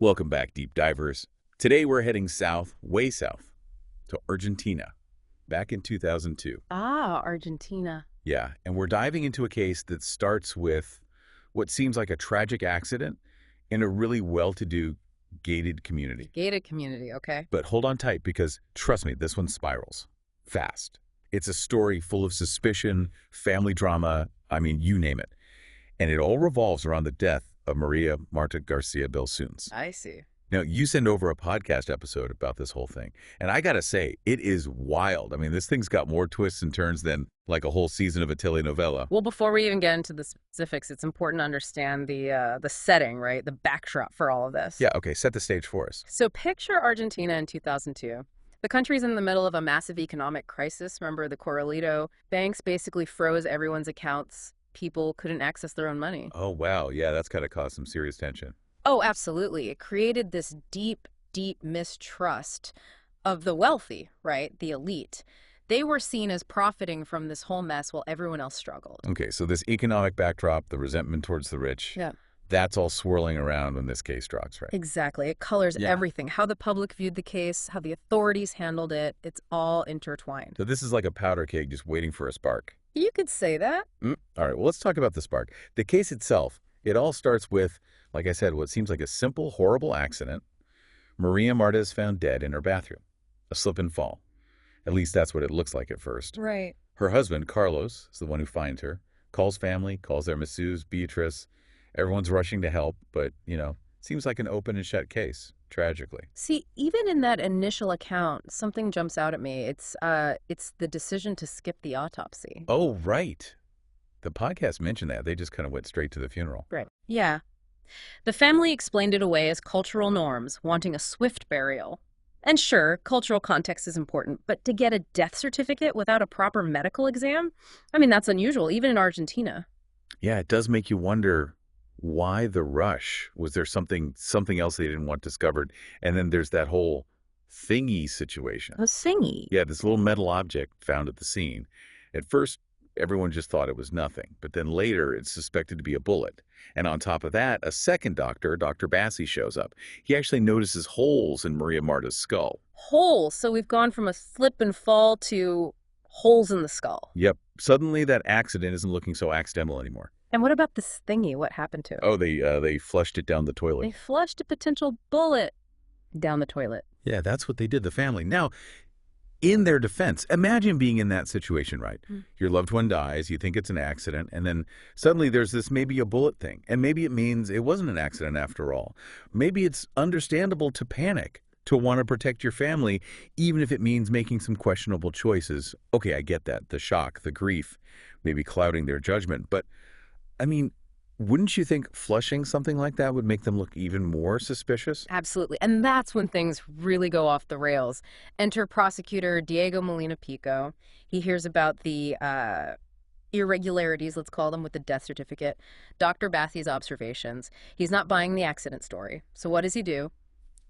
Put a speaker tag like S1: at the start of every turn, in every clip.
S1: Welcome back, deep divers. Today we're heading south, way south, to Argentina, back in 2002.
S2: Ah, Argentina.
S1: Yeah, and we're diving into a case that starts with what seems like a tragic accident in a really well-to-do gated community.
S2: Gated community, okay.
S1: But hold on tight because, trust me, this one spirals fast. It's a story full of suspicion, family drama, I mean, you name it. And it all revolves around the death of Maria Marta Garcia Belsuns.
S2: I see.
S1: Now, you send over a podcast episode about this whole thing, and I gotta say, it is wild. I mean, this thing's got more twists and turns than like a whole season of a telenovela.
S2: Well, before we even get into the specifics, it's important to understand the setting, right? The backdrop for all of this.
S1: Yeah, okay, set the stage for us.
S2: So picture Argentina in 2002. The country's in the middle of a massive economic crisis. Remember, the Corralito banks basically froze everyone's accounts. People couldn't access their own money.
S1: Oh, wow, yeah, that's gotta cause some serious tension.
S2: Oh, absolutely. It created this deep, deep mistrust of the wealthy, right? The elite. They were seen as profiting from this whole mess while everyone else struggled.
S1: Okay, so this economic backdrop, the resentment towards the rich,
S2: Yeah.
S1: that's all swirling around when this case drops, right?
S2: Exactly. It colors
S1: Yeah.
S2: everything. How the public viewed the case, how the authorities handled it. It's all intertwined.
S1: So this is like a powder keg just waiting for a spark.
S2: You could say that.
S1: All right, well, let's talk about the spark. The case itself, it all starts with, like I said, what seems like a simple, horrible accident. Maria Marta is found dead in her bathroom, a slip and fall. At least that's what it looks like at first.
S2: Right.
S1: Her husband, Carlos, is the one who finds her, calls family, calls their masseuse, Beatrice. Everyone's rushing to help, but, seems like an open and shut case, tragically.
S2: See, even in that initial account, something jumps out at me. It's the decision to skip the autopsy.
S1: Oh, right. The podcast mentioned that. They just kind of went straight to the funeral.
S2: Right. Yeah. The family explained it away as cultural norms, wanting a swift burial. And sure, cultural context is important, but to get a death certificate without a proper medical exam? I mean, that's unusual, even in Argentina.
S1: Yeah, it does make you wonder why the rush. Was there something else they didn't want discovered? And then there's that whole thingy situation.
S2: A thingy.
S1: Yeah, this little metal object found at the scene. At first, everyone just thought it was nothing, but then later it's suspected to be a bullet. And on top of that, a second doctor, Dr. Bassi, shows up. He actually notices holes in Maria Marta's skull.
S2: Holes. So we've gone from a slip and fall to holes in the skull.
S1: Yep, suddenly that accident isn't looking so accidental anymore.
S2: And what about this thingy? What happened to it?
S1: Oh, they flushed it down the toilet.
S2: They flushed a potential bullet down the toilet.
S1: Yeah, that's what they did, the family. Now, in their defense, imagine being in that situation, right? Your loved one dies, you think it's an accident, and then suddenly there's this maybe a bullet thing. And maybe it means it wasn't an accident after all. Maybe it's understandable to panic, to want to protect your family, even if it means making some questionable choices. Okay, I get that. The shock, the grief, maybe clouding their judgment. But, I mean, wouldn't you think flushing something like that would make them look even more suspicious?
S2: Absolutely. And that's when things really go off the rails. Enter prosecutor Diego Molina Pico. He hears about the irregularities, let's call them, with the death certificate. Dr. Bassi's observations. He's not buying the accident story. So what does he do?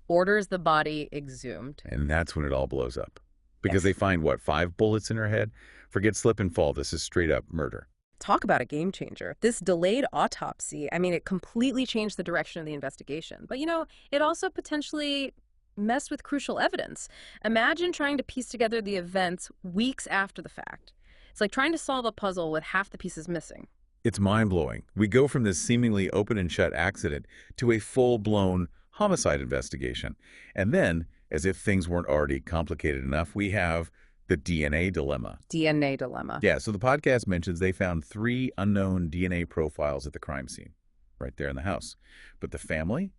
S2: Orders the body exhumed.
S1: And that's when it all blows up. Because
S2: Yes.
S1: they find, 5 bullets in her head? Forget slip and fall. This is straight up murder.
S2: Talk about a game changer. This delayed autopsy, I mean, it completely changed the direction of the investigation. But, it also potentially messed with crucial evidence. Imagine trying to piece together the events weeks after the fact. It's like trying to solve a puzzle with half the pieces missing.
S1: It's mind-blowing. We go from this seemingly open and shut accident to a full-blown homicide investigation. And then, as if things weren't already complicated enough, we have the DNA dilemma.
S2: DNA dilemma.
S1: Yeah, so the podcast mentions they found 3 unknown DNA profiles at the crime scene, right there in the house. But the family,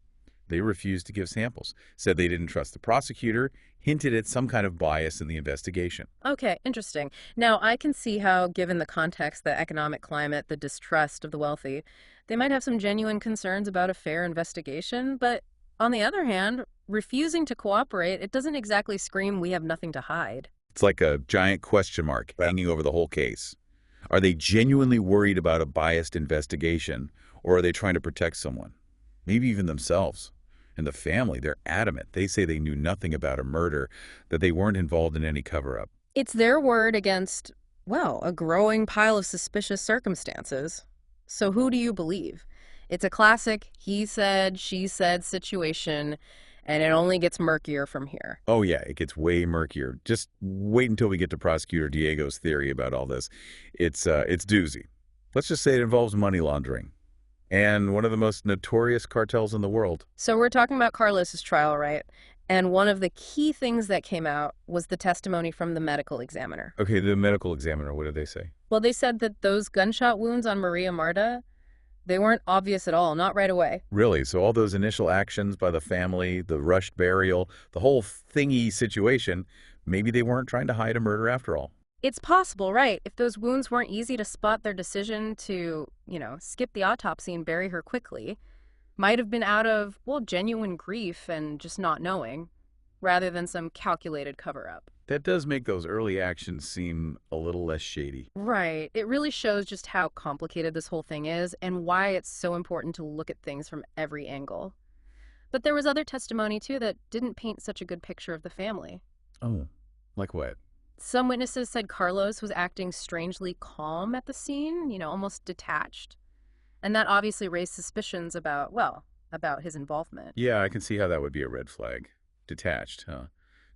S1: they refused to give samples, said they didn't trust the prosecutor, hinted at some kind of bias in the investigation.
S2: Okay, interesting. Now, I can see how, given the context, the economic climate, the distrust of the wealthy, they might have some genuine concerns about a fair investigation. But on the other hand, refusing to cooperate, it doesn't exactly scream we have nothing to hide.
S1: It's like a giant question mark hanging over the whole case. Are they genuinely worried about a biased investigation, or are they trying to protect someone? Maybe even themselves. And the family, they're adamant. They say they knew nothing about a murder, that they weren't involved in any cover-up.
S2: It's their word against, well, a growing pile of suspicious circumstances. So who do you believe? It's a classic he said, she said situation, and it only gets murkier from here.
S1: Oh, yeah, it gets way murkier. Just wait until we get to Prosecutor Diego's theory about all this. It's doozy. Let's just say it involves money laundering and one of the most notorious cartels in the world.
S2: So we're talking about Carlos's trial, right? And one of the key things that came out was the testimony from the medical examiner.
S1: Okay, the medical examiner, what did they say?
S2: Well, they said that those gunshot wounds on Maria Marta, they weren't obvious at all, not right away.
S1: Really? So all those initial actions by the family, the rushed burial, the whole thingy situation, maybe they weren't trying to hide a murder after all.
S2: It's possible, right? If those wounds weren't easy to spot, their decision to, skip the autopsy and bury her quickly might have been out of, well, genuine grief and just not knowing, rather than some calculated cover-up.
S1: That does make those early actions seem a little less shady.
S2: Right. It really shows just how complicated this whole thing is and why it's so important to look at things from every angle. But there was other testimony, too, that didn't paint such a good picture of the family.
S1: Oh, like what?
S2: Some witnesses said Carlos was acting strangely calm at the scene, almost detached. And that obviously raised suspicions about his involvement.
S1: Yeah, I can see how that would be a red flag. Detached, huh?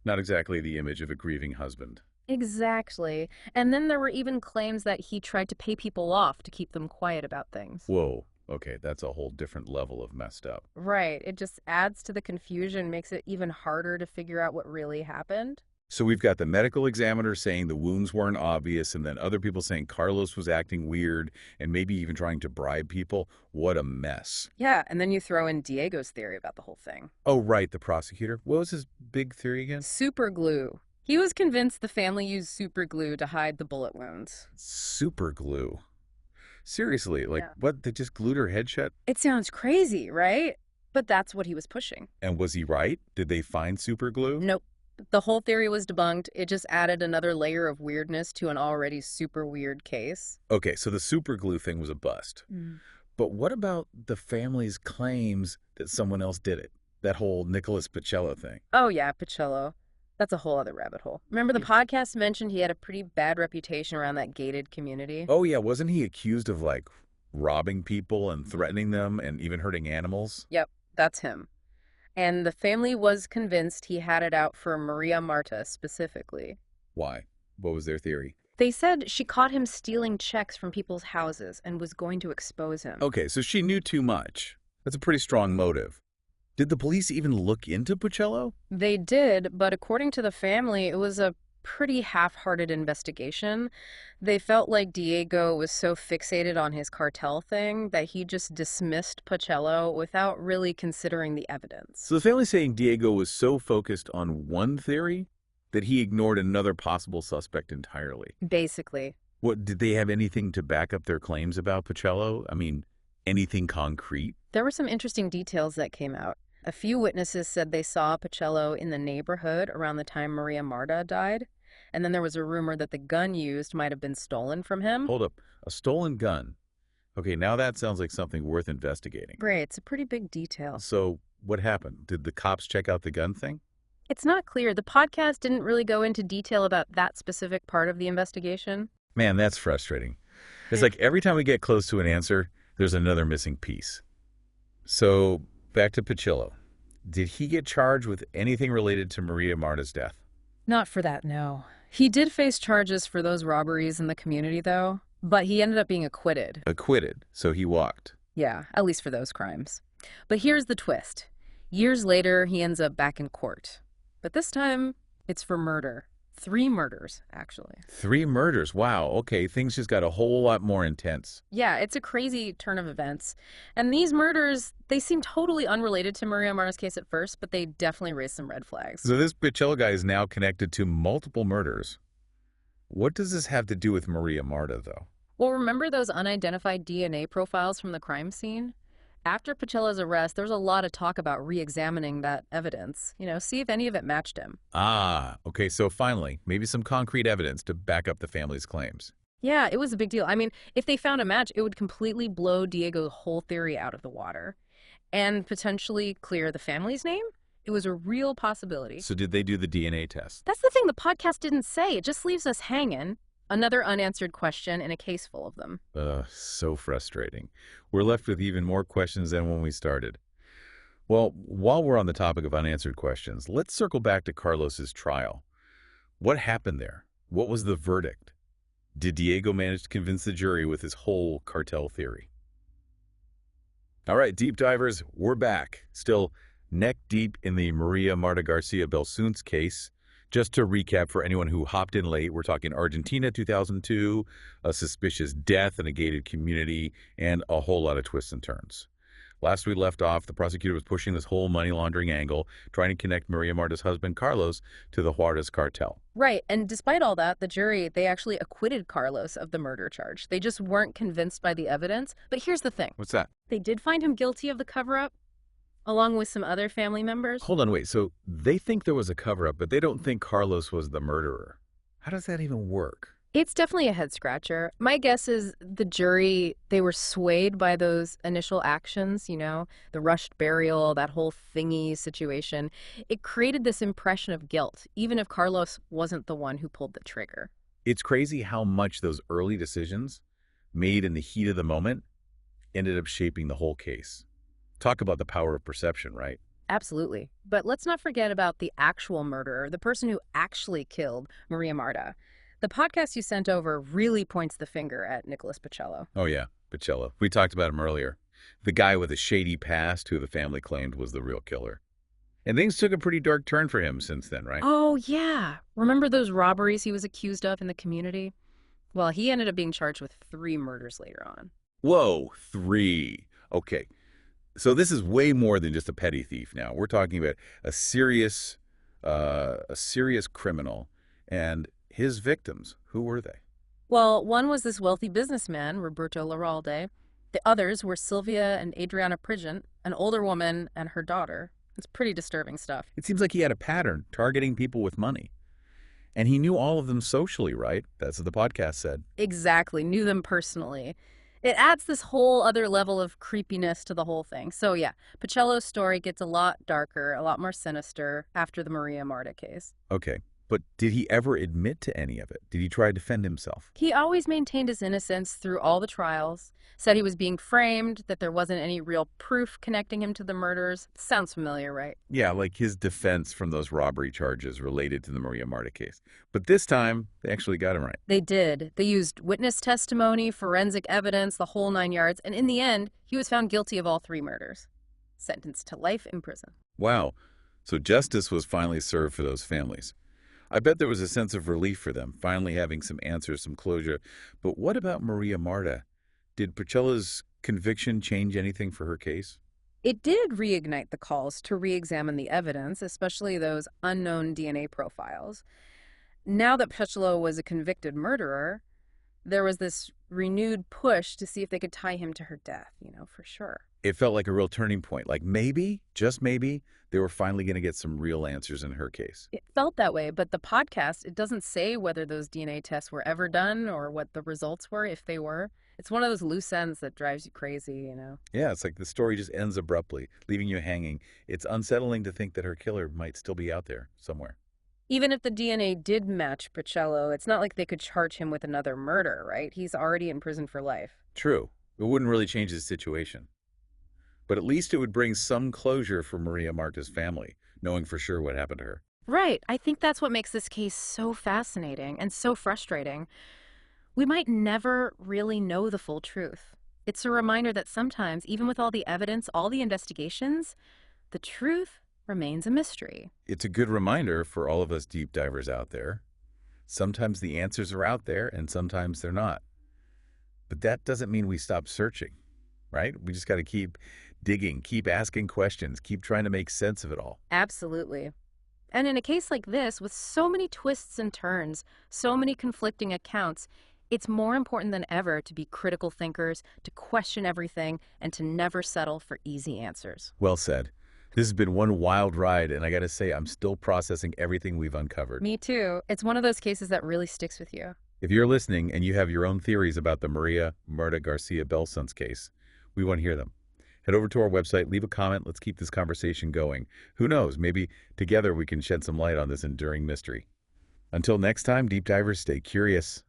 S1: Not exactly the image of a grieving husband.
S2: Exactly. And then there were even claims that he tried to pay people off to keep them quiet about things.
S1: Whoa. Okay, that's a whole different level of messed up.
S2: Right. It just adds to the confusion, makes it even harder to figure out what really happened.
S1: So we've got the medical examiner saying the wounds weren't obvious, and then other people saying Carlos was acting weird and maybe even trying to bribe people. What a mess.
S2: Yeah, and then you throw in Diego's theory about the whole thing.
S1: Oh, right, the prosecutor. What was his big theory again?
S2: Super glue. He was convinced the family used super glue to hide the bullet wounds.
S1: Super glue? Seriously,
S2: Yeah.
S1: What, they just glued her head shut?
S2: It sounds crazy, right? But that's what he was pushing.
S1: And was he right? Did they find super glue?
S2: Nope. The whole theory was debunked. It just added another layer of weirdness to an already super weird case.
S1: Okay, so the super glue thing was a bust. But what about the family's claims that someone else did it? That whole Nicholas Pacello thing.
S2: Oh, yeah, Pacello. That's a whole other rabbit hole. Remember the podcast mentioned he had a pretty bad reputation around that gated community?
S1: Oh, yeah, wasn't he accused of, robbing people and threatening them and even hurting animals?
S2: Yep, that's him. And the family was convinced he had it out for Maria Marta specifically.
S1: Why? What was their theory?
S2: They said she caught him stealing checks from people's houses and was going to expose him.
S1: Okay, so she knew too much. That's a pretty strong motive. Did the police even look into Pacello?
S2: They did, but according to the family, it was a pretty half-hearted investigation. They felt like Diego was so fixated on his cartel thing that he just dismissed Pacello without really considering the evidence.
S1: So the family's saying Diego was so focused on one theory that he ignored another possible suspect entirely.
S2: Basically.
S1: What, did they have anything to back up their claims about Pacello? I mean, anything concrete?
S2: There were some interesting details that came out. A few witnesses said they saw Pacello in the neighborhood around the time Maria Marta died. And then there was a rumor that the gun used might have been stolen from him.
S1: Hold up. A stolen gun? Okay, now that sounds like something worth investigating.
S2: Right, it's a pretty big detail.
S1: So what happened? Did the cops check out the gun thing?
S2: It's not clear. The podcast didn't really go into detail about that specific part of the investigation.
S1: Man, that's frustrating. It's like every time we get close to an answer, there's another missing piece. So back to Pacello. Did he get charged with anything related to Maria Marta's death?
S2: Not for that, no. He did face charges for those robberies in the community, though, but he ended up being acquitted.
S1: Acquitted, so he walked.
S2: Yeah, at least for those crimes. But here's the twist. Years later, he ends up back in court. But this time, it's for murder. 3 murders, actually.
S1: 3 murders. Wow. Okay, things just got a whole lot more intense.
S2: Yeah, it's a crazy turn of events. And these murders, they seem totally unrelated to Maria Marta's case at first, but they definitely raised some red flags.
S1: So this Pacello guy is now connected to multiple murders. What does this have to do with Maria Marta, though?
S2: Well, remember those unidentified DNA profiles from the crime scene? After Pacello's arrest, there was a lot of talk about re-examining that evidence. See if any of it matched him.
S1: Ah, okay, so finally, maybe some concrete evidence to back up the family's claims.
S2: Yeah, it was a big deal. I mean, if they found a match, it would completely blow Diego's whole theory out of the water and potentially clear the family's name. It was a real possibility.
S1: So did they do the DNA test?
S2: That's the thing the podcast didn't say. It just leaves us hanging. Another unanswered question in a case full of them.
S1: So frustrating. We're left with even more questions than when we started. Well, while we're on the topic of unanswered questions, let's circle back to Carlos's trial. What happened there? What was the verdict? Did Diego manage to convince the jury with his whole cartel theory? All right, deep divers, we're back. Still neck deep in the Maria Marta Garcia Belsun's case. Just to recap for anyone who hopped in late, we're talking Argentina 2002, a suspicious death in a gated community, and a whole lot of twists and turns. Last we left off, the prosecutor was pushing this whole money laundering angle, trying to connect Maria Marta's husband, Carlos, to the Juarez cartel.
S2: Right, and despite all that, the jury, they actually acquitted Carlos of the murder charge. They just weren't convinced by the evidence. But here's the thing.
S1: What's that?
S2: They did find him guilty of the cover-up, along with some other family members.
S1: Hold on, wait. So they think there was a cover-up, but they don't think Carlos was the murderer. How does that even work?
S2: It's definitely a head-scratcher. My guess is the jury, they were swayed by those initial actions, the rushed burial, that whole thingy situation. It created this impression of guilt, even if Carlos wasn't the one who pulled the trigger.
S1: It's crazy how much those early decisions, made in the heat of the moment, ended up shaping the whole case. Talk about the power of perception, right?
S2: Absolutely. But let's not forget about the actual murderer, the person who actually killed Maria Marta. The podcast you sent over really points the finger at Nicholas Pacello.
S1: Oh yeah, Pacello. We talked about him earlier. The guy with a shady past who the family claimed was the real killer. And things took a pretty dark turn for him since then, right?
S2: Oh, yeah. Remember those robberies he was accused of in the community? Well, he ended up being charged with 3 murders later on.
S1: Whoa, 3. Okay. So this is way more than just a petty thief now. We're talking about a serious criminal. And his victims, who were they?
S2: Well, one was this wealthy businessman, Roberto Larralde. The others were Sylvia and Adriana Prigent, an older woman and her daughter. It's pretty disturbing stuff.
S1: It seems like he had a pattern, targeting people with money. And he knew all of them socially, right? That's what the podcast said.
S2: Exactly, knew them personally. It adds this whole other level of creepiness to the whole thing. So yeah, Pacello's story gets a lot darker, a lot more sinister after the Maria Marta case.
S1: Okay. But did he ever admit to any of it? Did he try to defend himself?
S2: He always maintained his innocence through all the trials, said he was being framed, that there wasn't any real proof connecting him to the murders. Sounds familiar, right?
S1: Yeah, like his defense from those robbery charges related to the Maria Marta case. But this time, they actually got him right.
S2: They did. They used witness testimony, forensic evidence, the whole 9 yards, and in the end, he was found guilty of all 3 murders. Sentenced to life in prison.
S1: Wow. So justice was finally served for those families. I bet there was a sense of relief for them, finally having some answers, some closure. But what about Maria Marta? Did Pacello's conviction change anything for her case?
S2: It did reignite the calls to re-examine the evidence, especially those unknown DNA profiles. Now that Pacello was a convicted murderer, there was this renewed push to see if they could tie him to her death, for sure.
S1: It felt like a real turning point. Like maybe, just maybe, they were finally going to get some real answers in her case.
S2: It felt that way, but the podcast, it doesn't say whether those DNA tests were ever done or what the results were, if they were. It's one of those loose ends that drives you crazy,
S1: Yeah, it's like the story just ends abruptly, leaving you hanging. It's unsettling to think that her killer might still be out there somewhere.
S2: Even if the DNA did match Pacello, it's not like they could charge him with another murder, right? He's already in prison for life.
S1: True. It wouldn't really change his situation. But at least it would bring some closure for Maria Marta's family, knowing for sure what happened to her.
S2: Right. I think that's what makes this case so fascinating and so frustrating. We might never really know the full truth. It's a reminder that sometimes, even with all the evidence, all the investigations, the truth remains a mystery.
S1: It's a good reminder for all of us deep divers out there. Sometimes the answers are out there and sometimes they're not. But that doesn't mean we stop searching, right? We just got to keep digging, keep asking questions, keep trying to make sense of it all.
S2: Absolutely. And in a case like this, with so many twists and turns, so many conflicting accounts, it's more important than ever to be critical thinkers, to question everything, and to never settle for easy answers.
S1: Well said. This has been one wild ride, and I got to say, I'm still processing everything we've uncovered.
S2: Me too. It's one of those cases that really sticks with you.
S1: If you're listening and you have your own theories about the Maria Marta Garcia Belsun's case, we want to hear them. Head over to our website, leave a comment, let's keep this conversation going. Who knows, maybe together we can shed some light on this enduring mystery. Until next time, deep divers, stay curious.